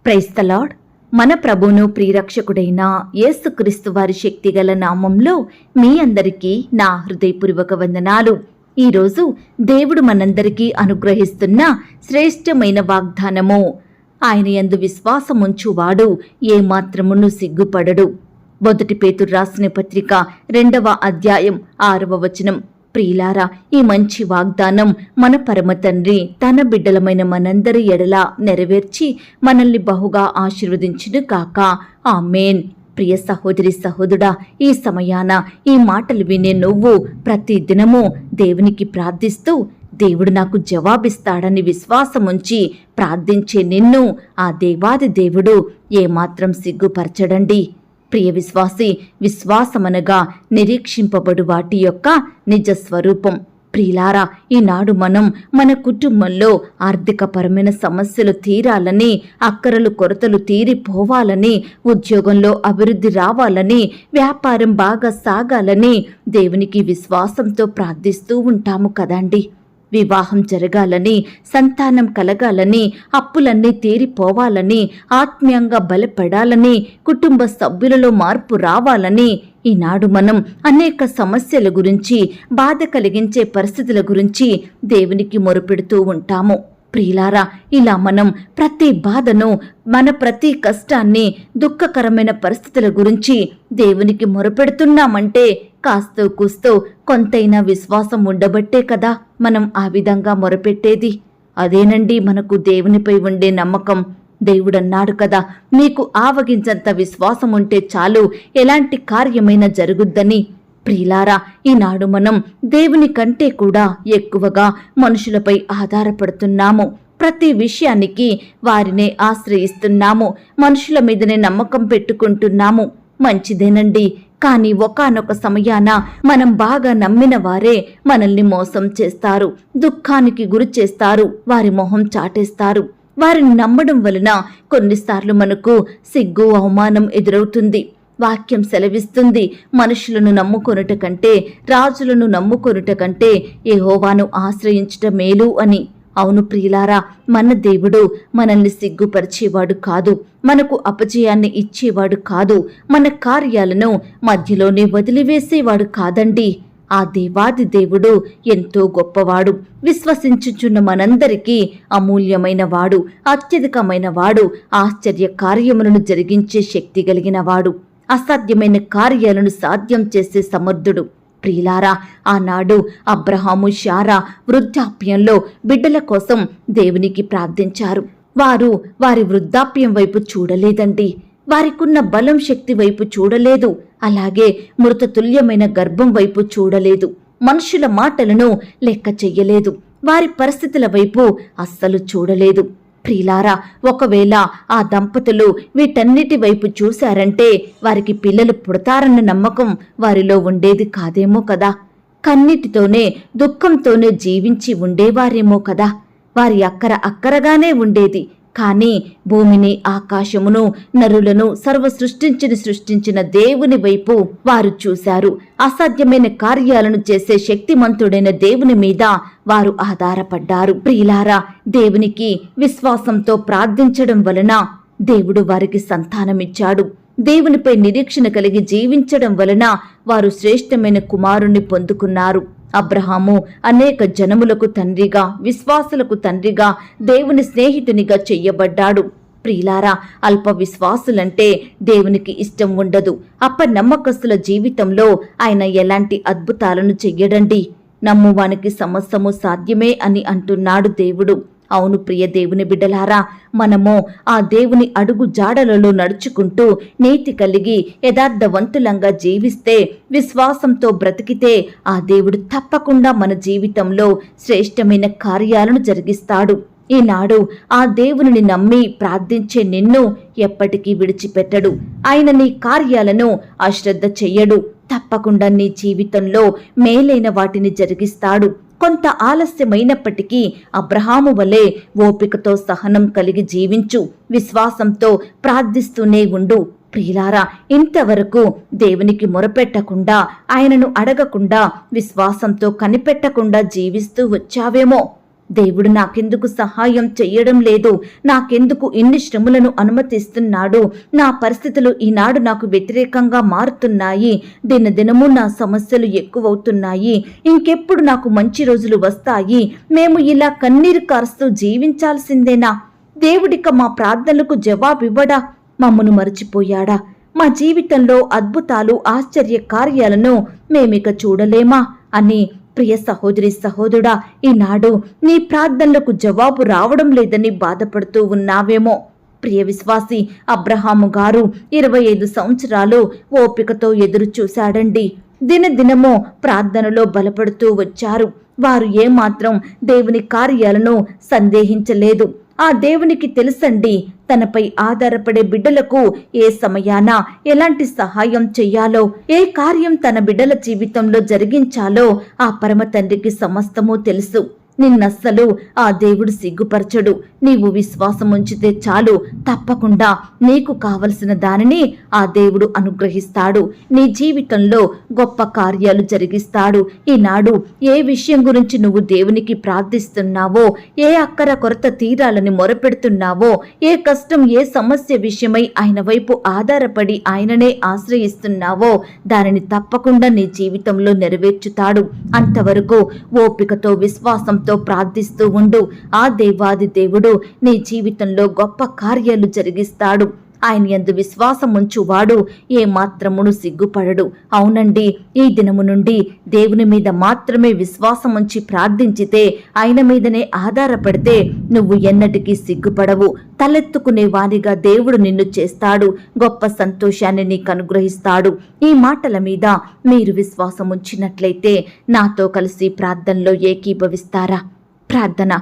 Praise the lord. మన ప్రభువును ప్రియరక్షకుడైన యేసుక్రీస్తు వారి శక్తిగల నామంలో మీ అందరికీ నా హృదయపూర్వక వందనాలు. ఈరోజు దేవుడు మనందరికీ అనుగ్రహిస్తున్న శ్రేష్టమైన వాగ్దానము, ఆయన యందు విశ్వాసముంచువాడు ఏమాత్రమును సిగ్గుపడడు. మొదటి పేతురు రాసిన పత్రిక 2వ అధ్యాయం 6వ వచనం. ప్రియులారా, ఈ మంచి వాగ్దానం మన పరమ తండ్రి తన బిడ్డలమైన మనందరి ఎడల నెరవేర్చి మనల్ని బహుగా ఆశీర్వదించును కాక. ఆమేన్. ప్రియ సహోదరి సహోదరుడా, ఈ సమయాన ఈ మాటలు వినే నువ్వు ప్రతి దినము దేవునికి ప్రార్థిస్తూ దేవుడు నాకు జవాబిస్తాడని విశ్వాసముంచి ప్రార్థించే నిన్ను ఆ దేవాది దేవుడు ఏమాత్రం సిగ్గుపరచడండి. ప్రియ విశ్వాసి, విశ్వాసమనగా నిరీక్షింపబడు వాటి యొక్క నిజ స్వరూపం. ప్రియులారా, ఈనాడు మనం మన కుటుంబంలో ఆర్థికపరమైన సమస్యలు తీరాలని, అక్కరలు కొరతలు తీరిపోవాలని, ఉద్యోగంలో అభివృద్ధి రావాలని, వ్యాపారం బాగా సాగాలని దేవునికి విశ్వాసంతో ప్రార్థిస్తూ ఉంటాము కదండి. వివాహం జరగాలని, సంతానం కలగాలని, అప్పులన్నీ తీరిపోవాలని, ఆత్మీయంగా బలపడాలని, కుటుంబ సభ్యులలో మార్పు రావాలని ఈనాడు మనం అనేక సమస్యల గురించి, బాధ కలిగించే పరిస్థితుల గురించి దేవునికి మొరుపెడుతూ ఉంటాము. ప్రియులారా, ఇలా మనం ప్రతి బాధను, మన ప్రతి కష్టాన్ని, దుఃఖకరమైన పరిస్థితుల గురించి దేవునికి మొరపెడుతున్నామంటే కాస్తో కూస్తో కొంతైనా విశ్వాసం ఉండబట్టే కదా మనం ఆ విధంగా మొరపెట్టేది. అదేనండి మనకు దేవునిపై ఉండే నమ్మకం. దేవుడన్నాడు కదా, మీకు ఆవగించంత విశ్వాసం ఉంటే చాలు, ఎలాంటి కార్యమైనా జరుగుద్దని. ప్రియులారా, ఈనాడు మనం దేవుని కంటే కూడా ఎక్కువగా మనుషులపై ఆధారపడుతున్నాము. ప్రతి విషయానికి వారినే ఆశ్రయిస్తున్నాము. మనుషుల మీదనే నమ్మకం పెట్టుకుంటున్నాము. మంచిదేనండి, కానీ ఒకానొక సమయాన మనం బాగా నమ్మిన వారే మనల్ని మోసం చేస్తారు, దుఃఖానికి గురి చేస్తారు, వారి మొహం చాటేస్తారు. వారిని నమ్మడం వలన కొన్నిసార్లు మనకు సిగ్గు, అవమానం ఎదురవుతుంది. వాక్యం సెలవిస్తుంది, మనుషులను నమ్ముకొనుట కంటే, రాజులను నమ్ముకొనుట కంటే యెహోవాను ఆశ్రయించుట మేలు అని. అవును ప్రియులారా, మన దేవుడు మనల్ని సిగ్గుపరిచేవాడు కాదు, మనకు అపజయాన్ని ఇచ్చేవాడు కాదు, మన కార్యాలను మధ్యలోనే వదిలివేసేవాడు కాదండి. ఆ దేవాది దేవుడు ఎంతో గొప్పవాడు, విశ్వసించుచున్న మనందరికీ అమూల్యమైన వాడు, అత్యధికమైన వాడు, ఆశ్చర్య కార్యములను జరిగించే శక్తి కలిగిన వాడు, అసాధ్యమైన కార్యాలను సాధ్యం చేసే సమర్థుడు. ప్రియులారా, ఆనాడు అబ్రహాము, శారా వృద్ధాప్యంలో బిడ్డల కోసం దేవునికి ప్రార్థించారు. వారు వారి వృద్ధాప్యం వైపు చూడలేదండి, వారికున్న బలం, శక్తి వైపు చూడలేదు, అలాగే మృతతుల్యమైన గర్భం వైపు చూడలేదు, మనుషుల మాటలను లెక్క చెయ్యలేదు, వారి పరిస్థితుల వైపు అస్సలు చూడలేదు. ప్రియులారా, ఒకవేళ ఆ దంపతులు వీటన్నిటి వైపు చూశారంటే వారికి పిల్లలు పుడతారన్న నమ్మకం వారిలో ఉండేది కాదేమో కదా. కన్నిటితోనే, దుఃఖంతోనే జీవించి ఉండేవారేమో కదా. వారి అక్కరగానే ఉండేది. కానీ భూమిని, ఆకాశమును, నరులను, సృష్టించిన దేవుని వైపు వారు చూశారు. అసాధ్యమైన కార్యాలను చేసే శక్తిమంతుడైన దేవుని మీద వారు ఆధారపడ్డారు. ప్రియులారా, దేవునికి విశ్వాసంతో ప్రార్థించడం వలన దేవుడు వారికి సంతానమిచ్చాడు. దేవునిపై నిరీక్షణ కలిగి జీవించడం వలన వారు శ్రేష్టమైన కుమారుణ్ణి పొందుకున్నారు. అబ్రహాము అనేక జనములకు తండ్రిగా, విశ్వాసులకు తండ్రిగా, దేవుని స్నేహితునిగా చెయ్యబడ్డాడు. ప్రియులారా, అల్ప విశ్వాసులంటే దేవునికి ఇష్టం ఉండదు. అపనమ్మకస్తుల జీవితంలో ఆయన ఎలాంటి అద్భుతాలను చెయ్యడండి. నమ్మువానికి సమస్తము సాధ్యమే అని అంటున్నాడు దేవుడు. అవును ప్రియ దేవుని బిడ్డలారా, మనము ఆ దేవుని అడుగు జాడలలో నడుచుకుంటూ నీతి కలిగి యథార్థవంతులంగా జీవిస్తే, విశ్వాసంతో బ్రతికితే ఆ దేవుడు తప్పకుండా మన జీవితంలో శ్రేష్టమైన కార్యాలను జరిగిస్తాడు. ఈనాడు ఆ దేవుని నమ్మి ప్రార్థించే నిన్ను ఎప్పటికీ విడిచిపెట్టడు. ఆయన నీ కార్యాలను అశ్రద్ధ చెయ్యడు. తప్పకుండా నీ జీవితంలో మేలైన వాటిని జరిగిస్తాడు. కొంత ఆలస్యమైనప్పటికీ అబ్రహాము వలె ఓపికతో, సహనం కలిగి జీవించు. విశ్వాసంతో ప్రార్థిస్తూనే ఉండు. ప్రియులారా, ఇంతవరకు దేవునికి మొరపెట్టకుండా, ఆయనను అడగకుండా, విశ్వాసంతో కనిపెట్టకుండా జీవిస్తూ వచ్చావేమో. దేవుడు నాకెందుకు సహాయం చెయ్యడం లేదు, నాకెందుకు ఇన్ని శ్రమలను అనుమతిస్తున్నాడు, నా పరిస్థితులు ఈనాడు నాకు వ్యతిరేకంగా మారుతున్నాయి, దినదినము నా సమస్యలు ఎక్కువవుతున్నాయి, ఇంకెప్పుడు నాకు మంచి రోజులు వస్తాయి, మేము ఇలా కన్నీరు కారుస్తూ జీవించాల్సిందేనా, దేవుడిక మా ప్రార్థనలకు జవాబివ్వడా, మమ్మను మరచిపోయాడా, మా జీవితంలో అద్భుతాలు ఆశ్చర్య కార్యాలను మేమిక చూడలేమా అని ప్రియ సహోదరి సహోదరుడా, ఈనాడు నీ ప్రార్థనలకు జవాబు రావడం లేదని బాధపడుతూ ఉన్నావేమో. ప్రియ విశ్వాసి, అబ్రహాము గారు 25 సంవత్సరాలు ఓపికతో ఎదురు చూశాడండి. దినదినము ప్రార్థనలో బలపడుతూ వచ్చారు. వారు ఏమాత్రం దేవుని కార్యాలను సందేహించలేదు. ఆ దేవునికి తెలుసండి తనపై ఆధారపడే బిడ్డలకు ఏ సమయాన ఎలాంటి సహాయం చెయ్యాలో, ఏ కార్యం తన బిడ్డల జీవితంలో జరిగించాలో ఆ పరమ తండ్రికి సమస్తమూ తెలుసు. నిన్నస్సలు ఆ దేవుడు సిగ్గుపరచడు. నీవు విశ్వాసం ఉంచితే చాలు, తప్పకుండా నీకు కావలసిన దానిని ఆ దేవుడు అనుగ్రహిస్తాడు. నీ జీవితంలో గొప్ప కార్యాలు జరిగిస్తాడు. ఈనాడు ఏ విషయం గురించి నువ్వు దేవునికి ప్రార్థిస్తున్నావో, ఏ అక్కర కొరత తీరాలని మొరపెడుతున్నావో, ఏ కష్టం ఏ సమస్య విషయమై ఆయన వైపు ఆధారపడి ఆయననే ఆశ్రయిస్తున్నావో దానిని తప్పకుండా నీ జీవితంలో నెరవేర్చుతాడు. అంతవరకు ఓపికతో విశ్వాసం ప్రార్థిస్తూ ఉండు. ఆ దేవాది దేవుడు నీ జీవితంలో గొప్ప కార్యాలు జరిగిస్తాడు. ఆయన యందు విశ్వాసం ఉంచువాడు ఏ మాత్రమును సిగ్గుపడడు. అవునండి, ఈ దినము నుండి దేవుని మీద మాత్రమే విశ్వాసం ఉంచి ప్రార్థించితే, ఆయన మీదనే ఆధారపడితే నువ్వు ఎన్నటికీ సిగ్గుపడవు. తలెత్తుకునే వానిగా దేవుడు నిన్ను చేస్తాడు. గొప్ప సంతోషాన్ని నీకు అనుగ్రహిస్తాడు. ఈ మాటల మీద మీరు విశ్వాసం ఉంచినట్లయితే నాతో కలిసి ప్రార్థనలో ఏకీభవిస్తారా? ప్రార్థన.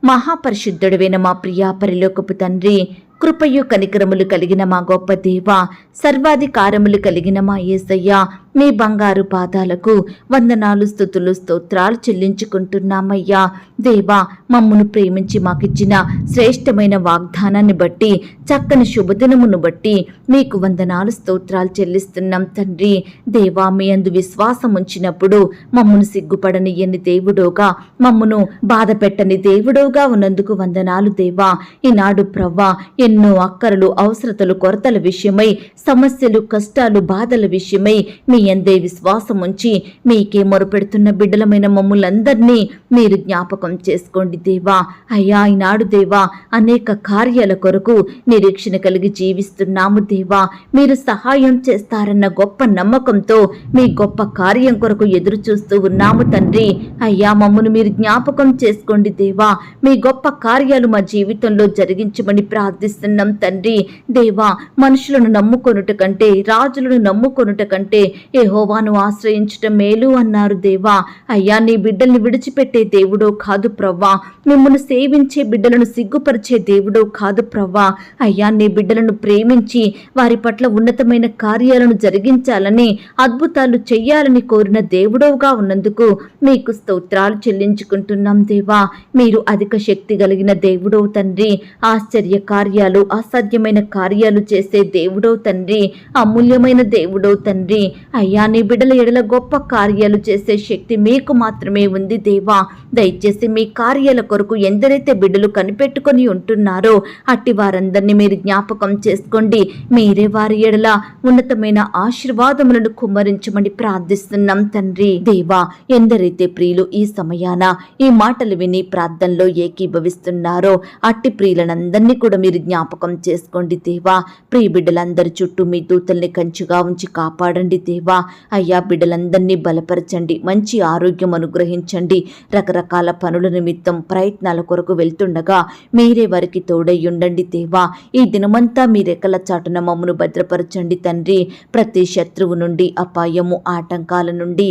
మహాపరిశుద్ధుడైన మా ప్రియా పరలోకపు తండ్రి, కృపయు కనికరములు కలిగిన మా గొప్ప దేవా, సర్వాధికారములు కలిగిన మా యేసయ్య, మీ బంగారు పాదాలకు వందనాలు, స్తుతులు, స్తోత్రాలు చెల్లించుకుంటున్నామయ్యా. దేవా, మమ్మను ప్రేమించి మాకిచ్చిన శ్రేష్టమైన వాగ్దానాన్ని బట్టి, చక్కని శుభదినమును బట్టి మీకు వందనాలు, స్తోత్రాలు చెల్లిస్తున్నాం తండ్రి. దేవా, మీ అందు విశ్వాసం ఉంచినప్పుడు మమ్మను సిగ్గుపడనియని దేవుడోగా, మమ్మను బాధ పెట్టని దేవుడోగా ఉన్నందుకు వందనాలు దేవా. ఈనాడు ప్రవ్వా, ఎన్నో అక్కరలు, అవసరతలు, కొరతల విషయమై, సమస్యలు, కష్టాలు, బాధల విషయమై మీ అందే విశ్వాసం ఉంచి మీకే మొరపెడుతున్న బిడ్డలమైన మమ్ములందరినీ మీరు జ్ఞాపకం చేసుకోండి దేవా. అయ్యా, ఈనాడు దేవా అనేక కార్యాల కొరకు నిరీక్షణ కలిగి జీవిస్తున్నాము దేవా. మీరు సహాయం చేస్తారన్న గొప్ప నమ్మకంతో మీ గొప్ప కార్యం కొరకు ఎదురు చూస్తూ ఉన్నాము తండ్రి. అయ్యా, మమ్మను మీరు జ్ఞాపకం చేసుకోండి దేవా. మీ గొప్ప కార్యాలు మా జీవితంలో జరిగించమని ప్రార్థిస్తున్నాం తండ్రి. దేవా, మనుషులను నమ్ముకొనుట కంటే, రాజులను నమ్ముకొనుట కంటే యెహోవాను ఆశ్రయించటం మేలు అన్నారు దేవా. అయ్యా, నీ బిడ్డల్ని విడిచిపెట్టే దేవుడో కాదు ప్రవ్వా. మిమ్మల్ని సేవించే బిడ్డలను సిగ్గుపరిచే దేవుడో కాదు ప్రవ్వా. అయ్యా, నీ బిడ్డలను ప్రేమించి వారి పట్ల ఉన్నతమైన కార్యాలను జరిగించాలని, అద్భుతాలు చెయ్యాలని కోరిన దేవుడోగా ఉన్నందుకు మీకు స్తోత్రాలు చెల్లించుకుంటున్నాం దేవా. మీరు అధిక శక్తి కలిగిన దేవుడో తండ్రి. ఆశ్చర్య కార్యాలు, అసాధ్యమైన కార్యాలు చేసే దేవుడో తండ్రి. అమూల్యమైన దేవుడో తండ్రి. అయ్యా, నీ బిడ్డల ఎడల గొప్ప కార్యాలు చేసే శక్తి మీకు మాత్రమే ఉంది దేవా. దయచేసి మీ కార్యాల కొరకు ఎందరైతే బిడ్డలు కనిపెట్టుకొని ఉంటున్నారో అట్టి వారందరినీ మీరు జ్ఞాపకం చేసుకోండి. మీరే వారి ఎడల ఉన్నతమైన ఆశీర్వాదములను కుమ్మరించమని ప్రార్థిస్తున్నాం తండ్రి. దేవా, ఎందరైతే ప్రియులు ఈ సమయాన ఈ మాటలు విని ప్రార్థనలో ఏకీభవిస్తున్నారో అట్టి ప్రియులనందరినీ కూడా మీరు జ్ఞాపకం చేసుకోండి దేవా. ప్రియ బిడ్డలందరి చుట్టూ మీ దూతల్ని కంచుగా ఉంచి కాపాడండి దేవా. అయ్యా, బిడ్డలందరినీ బలపరచండి, మంచి ఆరోగ్యం అనుగ్రహించండి. రకరకాల పనుల నిమిత్తం ప్రయత్నాల కొరకు వెళ్తుండగా మీరే వారికి తోడై ఉండండి దేవా. ఈ దినమంతా మీ రెక్కల చాటున మమ్మను భద్రపరచండి తండ్రి. ప్రతి శత్రువు నుండి, అపాయము, ఆటంకాల నుండి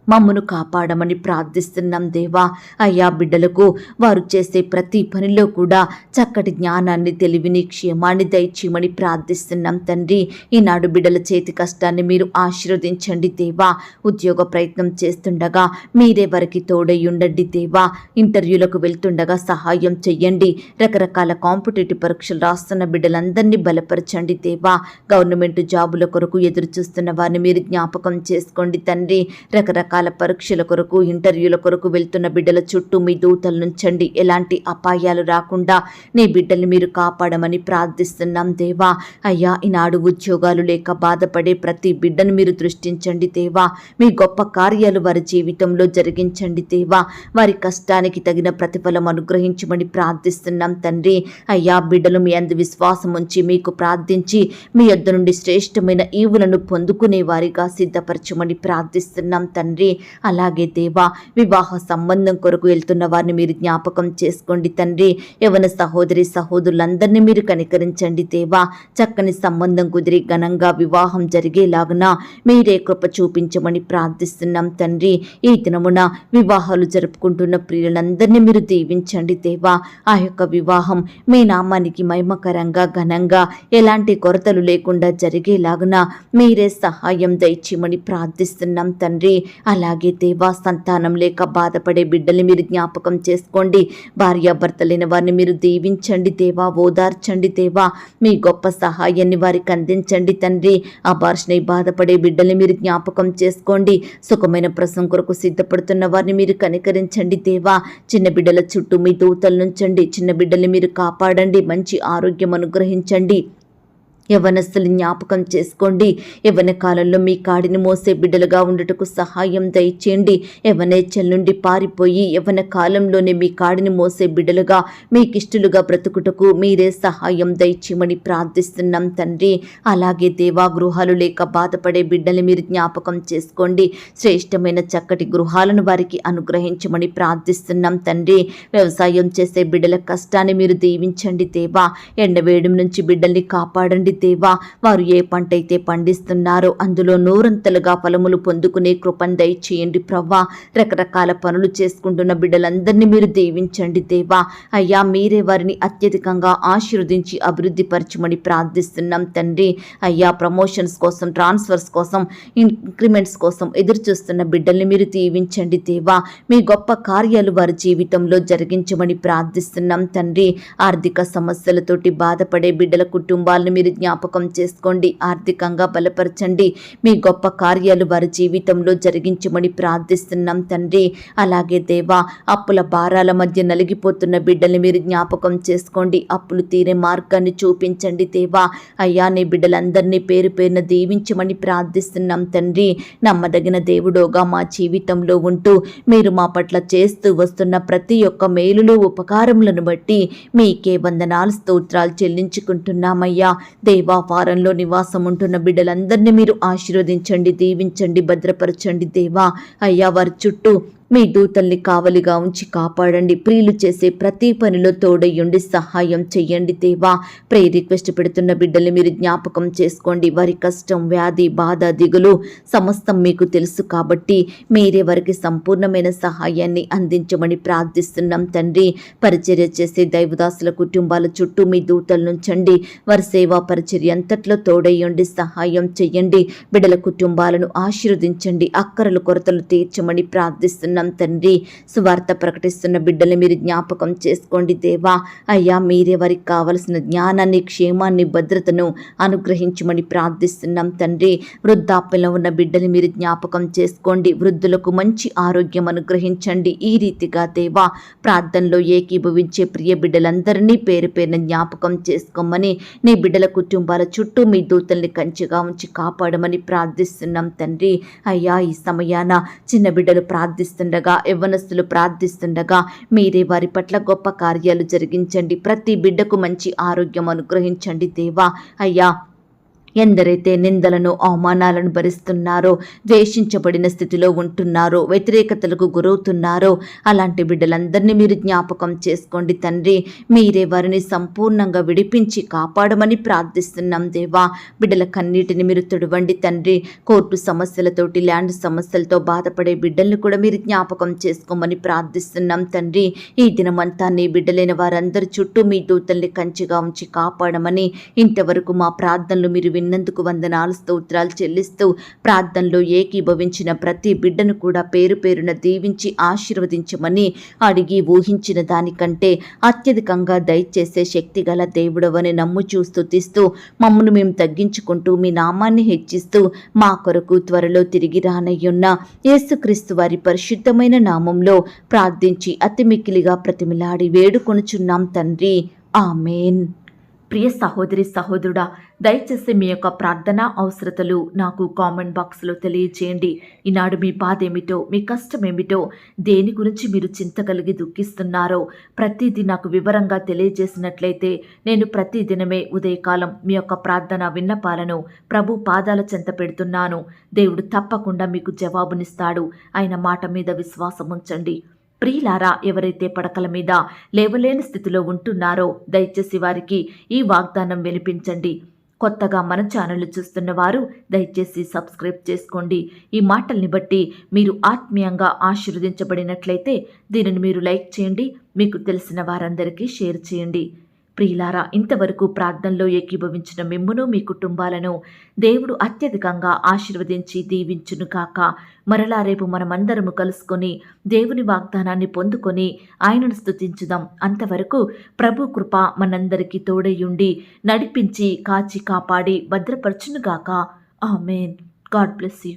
మమ్మను కాపాడమని ప్రార్థిస్తున్నాం దేవా. అయ్యా, బిడ్డలకు వారు చేసే ప్రతి పనిలో కూడా చక్కటి జ్ఞానాన్ని, తెలివిని, క్షేమాన్ని దయచేయమని ప్రార్థిస్తున్నాం తండ్రి. ఈనాడు బిడ్డల చేతి కష్టాన్ని మీరు ఆశీర్వదించండి దేవా. ఉద్యోగ ప్రయత్నం చేస్తుండగా మీరే వారికి తోడై ఉండండి దేవా. ఇంటర్వ్యూలకు వెళ్తుండగా సహాయం చెయ్యండి. రకరకాల కాంపిటేటివ్ పరీక్షలు రాస్తున్న బిడ్డలందరినీ బలపరచండి దేవా. గవర్నమెంట్ జాబుల కొరకు ఎదురు చూస్తున్న వారిని మీరు జ్ఞాపకం చేసుకోండి తండ్రి. రకరకాల రకరకాల పరీక్షల కొరకు, ఇంటర్వ్యూల కొరకు వెళ్తున్న బిడ్డల చుట్టూ మీ దూతలు నుంచండి. ఎలాంటి అపాయాలు రాకుండా నీ బిడ్డల్ని మీరు కాపాడమని ప్రార్థిస్తున్నాం దేవా. అయ్యా, ఈనాడు ఉద్యోగాలు లేక బాధపడే ప్రతి బిడ్డను మీరు దృష్టించండి దేవా. మీ గొప్ప కార్యాలు వారి జీవితంలో జరిగించండి దేవా. వారి కష్టానికి తగిన ప్రతిఫలం అనుగ్రహించమని ప్రార్థిస్తున్నాం తండ్రి. అయ్యా, బిడ్డలు మీ అందు విశ్వాసం ఉంచి మీకు ప్రార్థించి మీ యొద్ద నుండి శ్రేష్టమైన ఈవులను పొందుకునే వారిగా సిద్ధపరచమని ప్రార్థిస్తున్నాం తండ్రి. అలాగే దేవా, వివాహ సంబంధం కొరకు వెళ్తున్న వారిని మీరు జ్ఞాపకం చేసుకోండి తండ్రి. యవ్వన సహోదరి సహోదరులందరినీ మీరు కనికరించండి దేవా. చక్కని సంబంధం కుదిరి ఘనంగా వివాహం జరిగేలాగున మీరే కృప చూపించమని ప్రార్థిస్తున్నాం తండ్రి. ఈ దినమున వివాహాలు జరుపుకుంటున్న ప్రియులందరినీ మీరు దీవించండి దేవా. ఆ యొక్క వివాహం మీ నామానికి మహిమకరంగా ఘనంగా ఎలాంటి కొరతలు లేకుండా జరిగేలాగున మీరే సహాయం దయచేయమని ప్రార్థిస్తున్నాం తండ్రి. అలాగే దేవా, సంతానం లేక బాధపడే బిడ్డల్ని మీరు జ్ఞాపకం చేసుకోండి. భార్యాభర్తలైన వారిని మీరు దీవించండి దేవా, ఓదార్చండి దేవా. మీ గొప్ప సహాయాన్ని వారికి అందించండి తండ్రి. అబార్షణై బాధపడే బిడ్డల్ని మీరు జ్ఞాపకం చేసుకోండి. సుఖమైన ప్రసవం కొరకు సిద్ధపడుతున్న వారిని మీరు కనికరించండి దేవా. చిన్న బిడ్డల చుట్టూ మీ దూతలు నుంచండి. చిన్న బిడ్డల్ని మీరు కాపాడండి. మంచి ఆరోగ్యం అనుగ్రహించండి. యవ్వనస్తులు జ్ఞాపకం చేసుకోండి. యవ్వన కాలంలో మీ కాడిని మోసే బిడ్డలుగా ఉండుటకు సహాయం దయచేయండి. యవ్వనేచ్ఛల నుండి పారిపోయి యవ్వన కాలంలోనే మీ కాడిని మోసే బిడ్డలుగా మీకిష్టలుగా బ్రతుకుటకు మీరే సహాయం దయచేయమని ప్రార్థిస్తున్నాం తండ్రి. అలాగే దేవా, గృహాలు లేక బాధపడే బిడ్డల్ని మీరు జ్ఞాపకం చేసుకోండి. శ్రేష్టమైన చక్కటి గృహాలను వారికి అనుగ్రహించమని ప్రార్థిస్తున్నాం తండ్రి. వ్యవసాయం చేసే బిడ్డల కష్టాన్ని మీరు దీవించండి దేవా. ఎండవేయడం నుంచి బిడ్డల్ని కాపాడండి దేవా. వారు ఏ పంట అయితే పండిస్తున్నారో అందులో నూరంతలుగా ఫలములు పొందుకునే కృపను దయచేయండి ప్రవ్వా. రకరకాల పనులు చేసుకుంటున్న బిడ్డలందరినీ మీరు దీవించండి దేవా. అయ్యా, మీరే వారిని అత్యధికంగా ఆశీర్వదించి అభివృద్ధి పరచమని ప్రార్థిస్తున్నాం తండ్రి. అయ్యా, ప్రమోషన్స్ కోసం, ట్రాన్స్ఫర్స్ కోసం, ఇంక్రిమెంట్స్ కోసం ఎదురు చూస్తున్న బిడ్డల్ని మీరు దీవించండి దేవా. మీ గొప్ప కార్యాలు వారి జీవితంలో జరిగించమని ప్రార్థిస్తున్నాం తండ్రి. ఆర్థిక సమస్యలతోటి బాధపడే బిడ్డల కుటుంబాలను మీరు జ్ఞాపకం చేసుకోండి. ఆర్థికంగా బలపరచండి. మీ గొప్ప కార్యాలు వారి జీవితంలో జరిగించమని ప్రార్థిస్తున్నాం తండ్రి. అలాగే దేవా, అప్పుల భారాల మధ్య నలిగిపోతున్న బిడ్డల్ని మీరు జ్ఞాపకం చేసుకోండి. అప్పులు తీరే మార్గాన్ని చూపించండి దేవా. అయ్యా, నీ బిడ్డలందరినీ పేరు పేరున దీవించమని ప్రార్థిస్తున్నాం తండ్రి. నమ్మదగిన దేవుడోగా మా జీవితంలో ఉంటూ మీరు మా పట్ల చేస్తూ వస్తున్న ప్రతి ఒక్క మేలులు ఉపకారములను బట్టి మీకే వందనాలు స్తోత్రాలు చెల్లించుకుంటున్నామయ్యా. దేవా, వారంలో నివాసం ఉంటున్న బిడ్డలందరినీ మీరు ఆశీర్వదించండి, దీవించండి, భద్రపరచండి దేవా. అయ్యా, వారి చుట్టూ మీ దూతల్ని కావలిగా ఉంచి కాపాడండి. ప్రియులు చేసే ప్రతి పనిలో తోడయ్యుండి సహాయం చెయ్యండి దేవా. రిక్వెస్ట్ పెడుతున్న బిడ్డల్ని మీరు జ్ఞాపకం చేసుకోండి. వారి కష్టం, వ్యాధి, బాధ, దిగులు సమస్తం మీకు తెలుసు కాబట్టి మీరే వారికి సంపూర్ణమైన సహాయాన్ని అందించమని ప్రార్థిస్తున్నాం తండ్రి. పరిచర్య చేసే దైవదాసుల కుటుంబాల చుట్టూ మీ దూతలు నుంచండి. వారి సేవా పరిచర్య అంతట్లో తోడయ్యుండి సహాయం చెయ్యండి. బిడ్డల కుటుంబాలను ఆశీర్వదించండి. అక్కరలు కొరతలు తీర్చమని ప్రార్థిస్తున్నాం తండ్రి. సువార్త ప్రకటిస్తున్న బిడ్డల్ని మీరు జ్ఞాపకం చేసుకోండి దేవా. అయ్యా, మీరే వారికి కావలసిన జ్ఞానాన్ని, క్షేమాన్ని, భద్రతను అనుగ్రహించమని ప్రార్థిస్తున్నాం తండ్రి. వృద్ధాప్యంలో ఉన్న బిడ్డల్ని మీరు జ్ఞాపకం చేసుకోండి. వృద్ధులకు మంచి ఆరోగ్యం అనుగ్రహించండి. ఈ రీతిగా దేవా, ప్రార్థనలో ఏకీభవించే ప్రియ బిడ్డలందరినీ పేరు పేరున జ్ఞాపకం చేసుకోమని, నీ బిడ్డల కుటుంబాల చుట్టూ మీ దూతల్ని కంచెగా ఉంచి కాపాడమని ప్రార్థిస్తున్నాం తండ్రి. అయ్యా, ఈ సమయాన చిన్న బిడ్డలు ప్రార్థిస్తుండగా, యవ్వనస్తులు ప్రార్థిస్తుండగా మీరే వారి పట్ల గొప్ప కార్యాలు జరిగించండి. ప్రతి బిడ్డకు మంచి ఆరోగ్యం అనుగ్రహించండి దేవా. అయ్యా, ఎందరైతే నిందలను, అవమానాలను భరిస్తున్నారో, ద్వేషించబడిన స్థితిలో ఉంటున్నారో, వ్యతిరేకతలకు గురవుతున్నారో అలాంటి బిడ్డలందరినీ మీరు జ్ఞాపకం చేసుకోండి తండ్రి. మీరే వారిని సంపూర్ణంగా విడిపించి కాపాడమని ప్రార్థిస్తున్నాం దేవా. బిడ్డల కన్నీటిని మీరు తుడవండి తండ్రి. కోర్టు సమస్యలతోటి, ల్యాండ్ సమస్యలతో బాధపడే బిడ్డల్ని కూడా మీరు జ్ఞాపకం చేసుకోమని ప్రార్థిస్తున్నాం తండ్రి. ఈ దినమంతా నీ బిడ్డలైన వారందరి చుట్టూ మీ దూతల్ని కంచిగా ఉంచి కాపాడమని, ఇంతవరకు మా ప్రార్థనలు మీరు విన్నందుకు వందనాలు స్తోత్రాలు చెల్లిస్తూ ప్రార్థనలో ఏకీభవించిన ప్రతి బిడ్డను కూడా పేరు పేరున దీవించి ఆశీర్వదించమని అడిగి ఊహించిన దానికంటే అత్యధికంగా దయచేసే శక్తిగల దేవుడవని నమ్ముచూ స్తుతిస్తూ మమ్మను మేము తగ్గించుకుంటూ మీ నామాన్ని హెచ్చిస్తూ మా కొరకు త్వరలో తిరిగి రానయ్యున్న యేసుక్రీస్తు వారి పరిశుద్ధమైన నామంలో ప్రార్థించి అతి మిక్కిలిగా ప్రతిమిలాడి వేడుకొనుచున్నాం తండ్రి, ఆమేన్. ప్రియ సహోదరి సహోదరుడా, దయచేసి మీ యొక్క ప్రార్థన అవసరతలు నాకు కామెంట్ బాక్స్లో తెలియచేయండి. ఈనాడు మీ బాధ ఏమిటో, మీ కష్టం ఏమిటో, దేని గురించి మీరు చింత కలిగి దుఃఖిస్తున్నారో ప్రతిదీ నాకు వివరంగా తెలియజేసినట్లయితే నేను ప్రతిదినమే ఉదయకాలం మీ యొక్క ప్రార్థన విన్నపాలను ప్రభు పాదాల చెంత పెడుతున్నాను. దేవుడు తప్పకుండా మీకు జవాబునిస్తాడు. ఆయన మాట మీద విశ్వాసం ఉంచండి. ప్రియులారా, ఎవరైతే పడకల మీద లేవలేని స్థితిలో ఉంటున్నారో దయచేసి వారికి ఈ వాగ్దానం వినిపించండి. కొత్తగా మన ఛానల్ చూస్తున్న వారు దయచేసి సబ్స్క్రైబ్ చేసుకోండి. ఈ మాటల్ని బట్టి మీరు ఆత్మీయంగా ఆశీర్వదించబడినట్లయితే దీనిని మీరు లైక్ చేయండి, మీకు తెలిసిన వారందరికీ షేర్ చేయండి. ప్రియులారా, ఇంతవరకు ప్రార్థనలో ఏకీభవించిన మిమ్మును మీ కుటుంబాలను దేవుడు అత్యధికంగా ఆశీర్వదించి దీవించును కాక. మరలా రేపు మనమందరము కలుసుకొని దేవుని వాగ్దానాన్ని పొందుకొని ఆయనను స్తుతించుదాం. అంతవరకు ప్రభు కృప మనందరికీ తోడయుండి నడిపించి కాచి కాపాడి భద్రపరచునుగాక. ఆమేన్. God bless you.